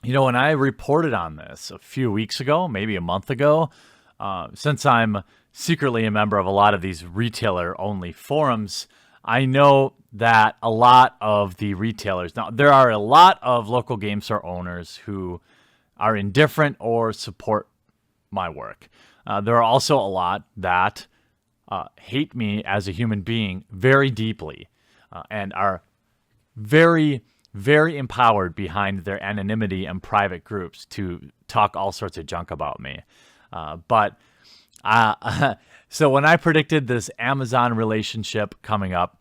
When I reported on this a few weeks ago, maybe a month ago, since I'm secretly a member of a lot of these retailer only forums, I know that a lot of the retailers, now there are a lot of local game store owners who are indifferent or support my work. There are also a lot that hate me as a human being very deeply and are very, very empowered behind their anonymity and private groups to talk all sorts of junk about me. But so when I predicted this Amazon relationship coming up,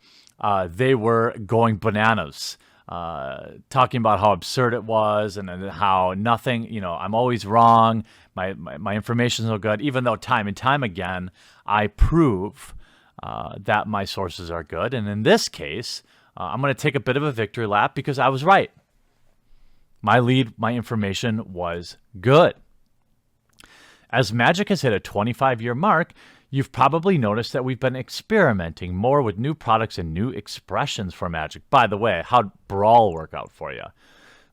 they were going bananas, talking about how absurd it was and how nothing, I'm always wrong. My information is no good, even though time and time again, I prove that my sources are good. And in this case, I'm going to take a bit of a victory lap because I was right. My information was good. As Magic has hit a 25-year mark, you've probably noticed that we've been experimenting more with new products and new expressions for Magic. By the way, how'd Brawl work out for you?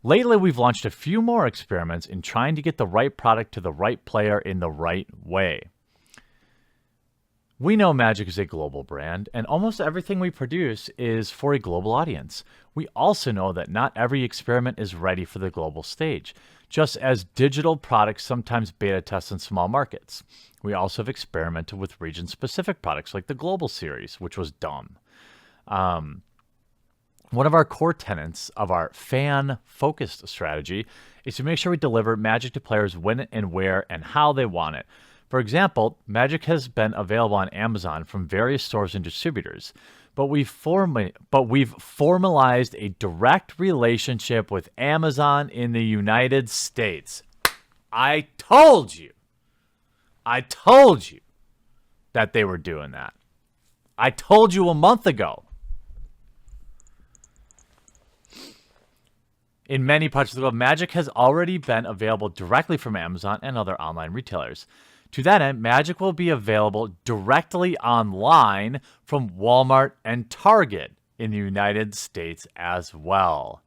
Lately, we've launched a few more experiments in trying to get the right product to the right player in the right way. We know Magic is a global brand, and almost everything we produce is for a global audience. We also know that not every experiment is ready for the global stage, just as digital products sometimes beta test in small markets. We also have experimented with region-specific products like the Global Series, which was dumb. One of our core tenets of our fan-focused strategy is to make sure we deliver Magic to players when and where and how they want it. For example, Magic has been available on Amazon from various stores and distributors, but we've formalized a direct relationship with Amazon in the United States. I told you that they were doing that. I told you a month ago. In many parts of the world, Magic has already been available directly from Amazon and other online retailers. To that end, Magic will be available directly online from Walmart and Target in the United States as well.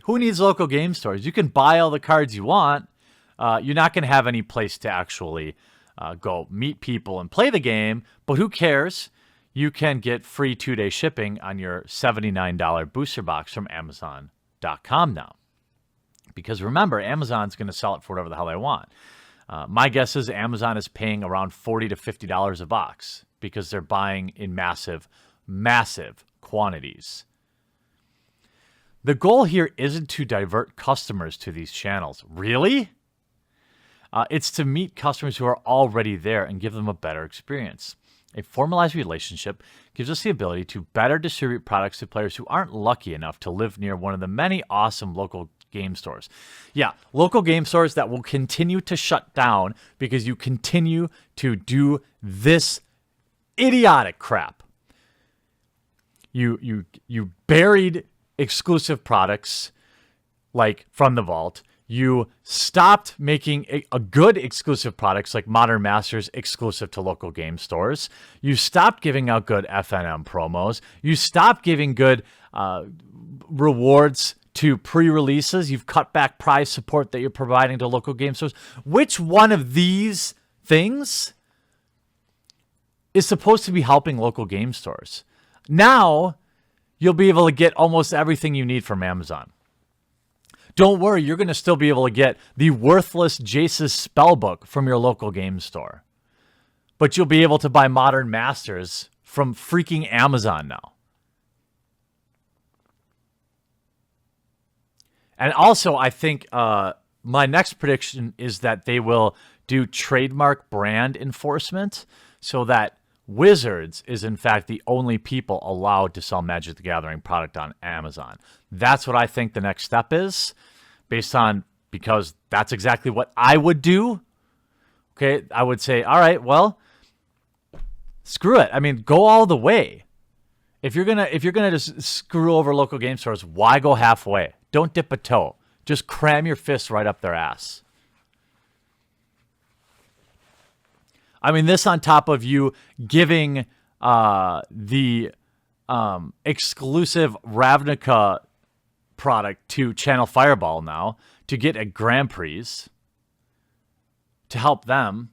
Who needs local game stores? You can buy all the cards you want. You're not going to have any place to actually go meet people and play the game, but who cares? You can get free 2-day shipping on your $79 booster box from Amazon.com now. Because remember, Amazon's going to sell it for whatever the hell they want. My guess is Amazon is paying around $40 to $50 a box because they're buying in massive, massive quantities. The goal here isn't to divert customers to these channels. Really? It's to meet customers who are already there and give them a better experience. A formalized relationship gives us the ability to better distribute products to players who aren't lucky enough to live near one of the many awesome local game stores. Yeah, local game stores that will continue to shut down because you continue to do this idiotic crap. You buried exclusive products like from the vault. You stopped making a good exclusive products like Modern Masters exclusive to local game stores. You stopped giving out good FNM promos. You stopped giving good rewards to pre-releases. You've cut back prize support that you're providing to local game stores. Which one of these things is supposed to be helping local game stores? Now, you'll be able to get almost everything you need from Amazon. Don't worry, you're going to still be able to get the worthless Jace's Spellbook from your local game store. But you'll be able to buy Modern Masters from freaking Amazon now. And also, I think my next prediction is that they will do trademark brand enforcement so that Wizards is, in fact, the only people allowed to sell Magic the Gathering product on Amazon. That's what I think the next step is, because that's exactly what I would do. Okay, I would say, all right, well, screw it. I mean, go all the way. If you're gonna just screw over local game stores, why go halfway? Don't dip a toe. Just cram your fists right up their ass. I mean, this on top of you giving the exclusive Ravnica product to Channel Fireball now to get a Grand Prix to help them.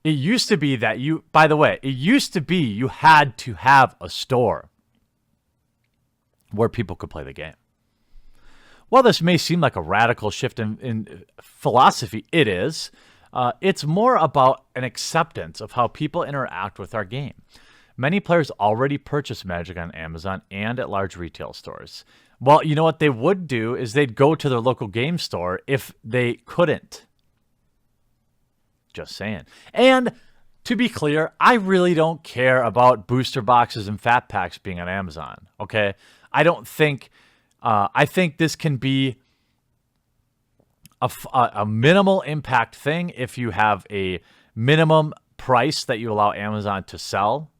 It used to be that by the way, it used to be you had to have a store where people could play the game. While this may seem like a radical shift in philosophy, it is. It's more about an acceptance of how people interact with our game. Many players already purchase Magic on Amazon and at large retail stores. Well, you know what they would do is they'd go to their local game store if they couldn't. Just saying. And to be clear, I really don't care about booster boxes and fat packs being on Amazon. Okay, I don't think. I think this can be a minimal impact thing if you have a minimum price that you allow Amazon to sell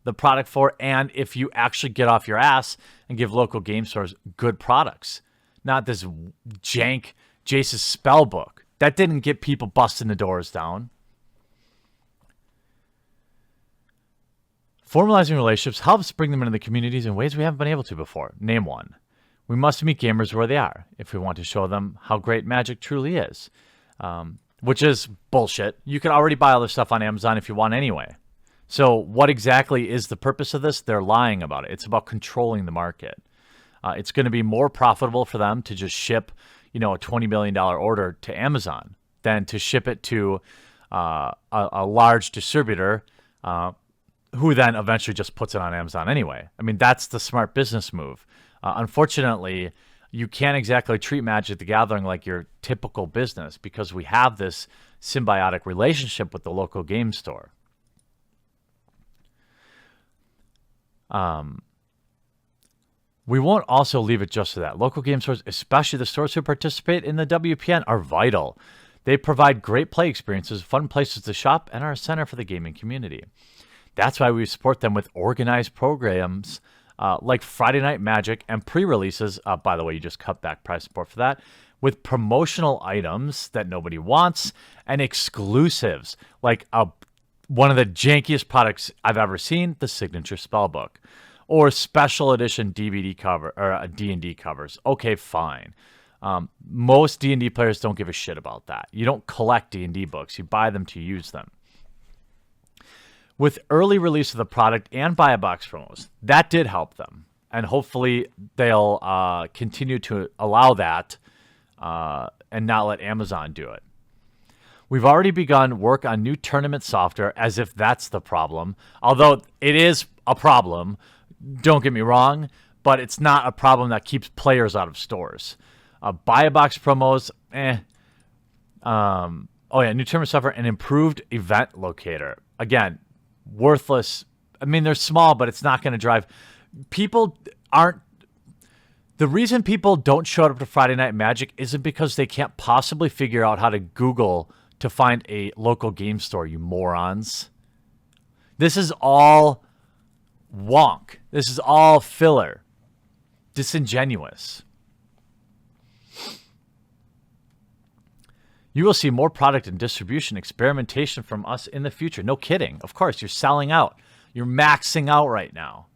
the product for, and if you actually get off your ass and give local game stores good products, not this jank Jace's spell book that didn't get people busting the doors down. Formalizing relationships helps bring them into the communities in ways we haven't been able to before. Name one. We must meet gamers where they are if we want to show them how great Magic truly is, which is bullshit. You can already buy all this stuff on Amazon if you want anyway. So what exactly is the purpose of this? They're lying about it. It's about controlling the market. It's going to be more profitable for them to just ship, a $20 million order to Amazon than to ship it to a large distributor who then eventually just puts it on Amazon anyway. I mean, that's the smart business move. Unfortunately, you can't exactly treat Magic the Gathering like your typical business because we have this symbiotic relationship with the local game store. We won't also leave it just to that. Local game stores, especially the stores who participate in the WPN, are vital. They provide great play experiences, fun places to shop, and are a center for the gaming community. That's why we support them with organized programs like Friday Night Magic and pre-releases. By the way, you just cut back price support for that. With promotional items that nobody wants and exclusives like one of the jankiest products I've ever seen, the Signature Spellbook, or special edition DVD cover or D&D covers. Okay, fine. Most D&D players don't give a shit about that. You don't collect D&D books. You buy them to use them. With early release of the product and buy a box promos, that did help them. And hopefully they'll continue to allow that and not let Amazon do it. We've already begun work on new tournament software as if that's the problem. Although it is a problem, don't get me wrong, but it's not a problem that keeps players out of stores. Buy a box promos, new tournament software and improved event locator. Again, worthless. I mean, they're small, but it's not going to drive. The reason people don't show up to Friday Night Magic isn't because they can't possibly figure out how to Google to find a local game store, you morons. This is all wonk. This is all filler. Disingenuous. You will see more product and distribution experimentation from us in the future. No kidding. Of course, you're selling out. You're maxing out right now.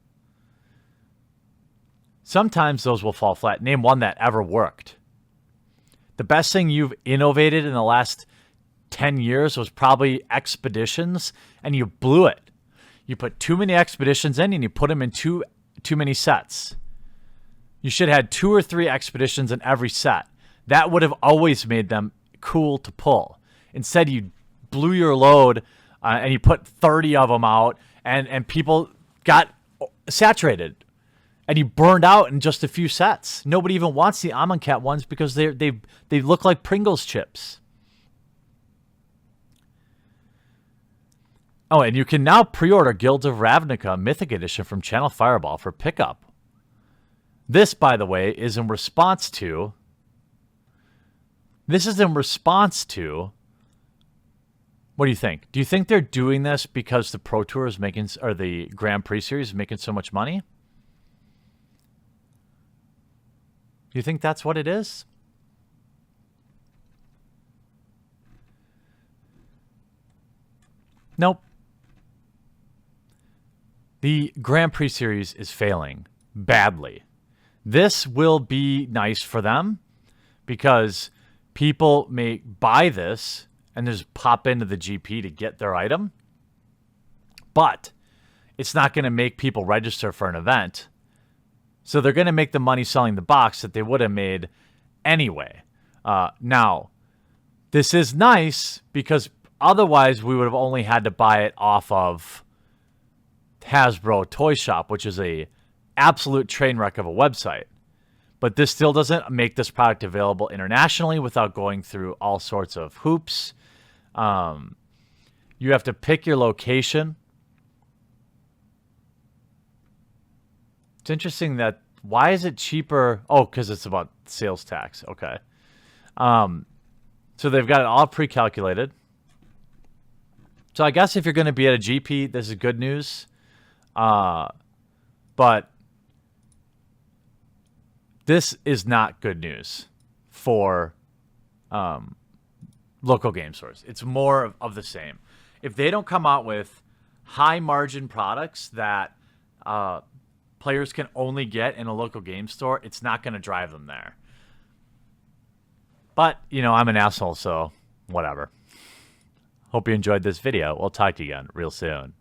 Sometimes those will fall flat. Name one that ever worked. The best thing you've innovated in the last 10 years was probably expeditions, and you blew it. You put too many expeditions in, and you put them in too many sets. You should have had 2 or 3 expeditions in every set. That would have always made them cool to pull. Instead, you blew your load, and you put 30 of them out, and people got saturated. And you burned out in just a few sets. Nobody even wants the Amonkhet ones because they look like Pringles chips. Oh, and you can now pre-order Guilds of Ravnica Mythic Edition from Channel Fireball for pickup. This, by the way, is in response to... What do you think? Do you think they're doing this because the Pro Tour is making, or the Grand Prix Series is making so much money? Do you think that's what it is? Nope. The Grand Prix series is failing badly. This will be nice for them because people may buy this and just pop into the GP to get their item, but it's not going to make people register for an event. So they're going to make the money selling the box that they would have made anyway. Now, this is nice because otherwise we would have only had to buy it off of Hasbro Toy Shop, which is a absolute train wreck of a website. But this still doesn't make this product available internationally without going through all sorts of hoops. You have to pick your location. It's interesting that, why is it cheaper? Oh, because it's about sales tax. Okay. So they've got it all pre-calculated. So I guess if you're going to be at a GP, this is good news. But this is not good news for local game stores. It's more of the same. If they don't come out with high margin products that players can only get in a local game store, it's not going to drive them there. But, I'm an asshole, so whatever. Hope you enjoyed this video. We'll talk to you again real soon.